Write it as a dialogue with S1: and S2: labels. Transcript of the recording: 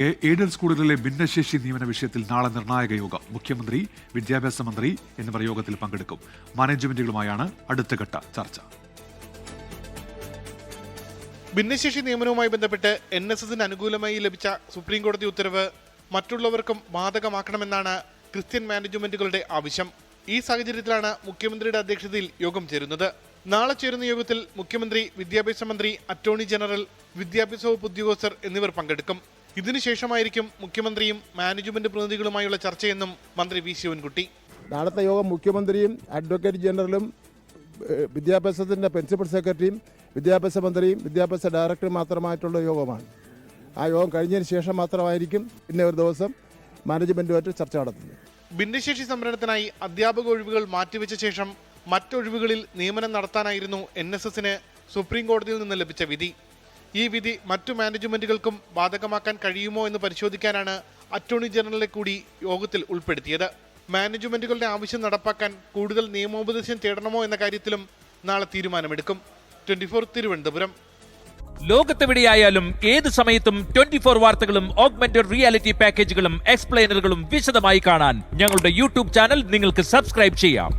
S1: Aided സ്കൂളുകളിലെ ഭിന്നശേഷി നിയമന വിഷയത്തിൽ നാളെ നിർണായക യോഗം. മുഖ്യമന്ത്രി, വിദ്യാഭ്യാസ മന്ത്രി എന്നിവർ യോഗത്തിൽ പങ്കെടുക്കും. മാനേജ്മെന്റുകളുമായാണ് അടുത്തഘട്ട ചർച്ച.
S2: ഭിന്നശേഷി നിയമനവുമായി ബന്ധപ്പെട്ട് NSSന് അനുകൂലമായി ലഭിച്ച സുപ്രീം കോടതി ഉത്തരവ് മറ്റുള്ളവർക്കും ബാധകമാക്കണമെന്നാണ് ക്രിസ്ത്യൻ മാനേജ്മെന്റുകളുടെ ആവശ്യം. ഈ സാഹചര്യത്തിലാണ് മുഖ്യമന്ത്രിയുടെ അധ്യക്ഷതയിൽ യോഗം ചേരുന്നത്. നാളെ ചേരുന്ന യോഗത്തിൽ മുഖ്യമന്ത്രി, വിദ്യാഭ്യാസ മന്ത്രി, അറ്റോർണി ജനറൽ, വിദ്യാഭ്യാസ വകുപ്പ് ഉദ്യോഗസ്ഥർ എന്നിവർ പങ്കെടുക്കും. ഇതിനുശേഷമായിരിക്കും മുഖ്യമന്ത്രിയും മാനേജ്മെന്റ് പ്രതിനിധികളുമായുള്ള ചർച്ചയെന്നും മന്ത്രി വി ശിവൻകുട്ടി.
S3: നാളത്തെ യോഗം മുഖ്യമന്ത്രിയും അഡ്വക്കേറ്റ് ജനറലും വിദ്യാഭ്യാസത്തിൻ്റെ പ്രിൻസിപ്പൽ സെക്രട്ടറിയും വിദ്യാഭ്യാസ മന്ത്രിയും വിദ്യാഭ്യാസ ഡയറക്ടറും മാത്രമായിട്ടുള്ള യോഗമാണ്. ആ യോഗം കഴിഞ്ഞതിന് ശേഷം മാത്രമായിരിക്കും പിന്നെ ഒരു ദിവസം മാനേജ്മെന്റുമായിട്ട് ചർച്ച നടത്തുന്നത്.
S2: ഭിന്നശേഷി സംവരണത്തിനായി അധ്യാപക ഒഴിവുകൾ മാറ്റിവെച്ച ശേഷം മറ്റൊഴിവുകളിൽ നിയമനം നടത്താനായിരുന്നു NSSന് സുപ്രീം കോടതിയിൽ നിന്ന് ലഭിച്ച വിധി. ഈ വിധി മറ്റു മാനേജ്മെന്റുകൾക്കും ബാധകമാക്കാൻ കഴിയുമോ എന്ന് പരിശോധിക്കാനാണ് അറ്റോർണി ജനറലെ കൂടി യോഗത്തിൽ ഉൾപ്പെടുത്തിയത്. മാനേജ്മെന്റുകളുടെ ആവശ്യം നടപ്പാക്കാൻ കൂടുതൽ നിയമോപദേശം തേടണമോ എന്ന കാര്യത്തിലും നാളെ തീരുമാനമെടുക്കും. 24 തിരുവനന്തപുരം.
S4: ലോകത്തെവിടെയായാലും ഏത് സമയത്തും 24 വാർത്തകളും ഓഗ്മെന്റഡ് റിയാലിറ്റി പാക്കേജുകളും എക്സ്പ്ലെയിനറുകളും വിശദമായി കാണാൻ ഞങ്ങളുടെ യൂട്യൂബ് ചാനൽ നിങ്ങൾക്ക് സബ്സ്ക്രൈബ് ചെയ്യാം.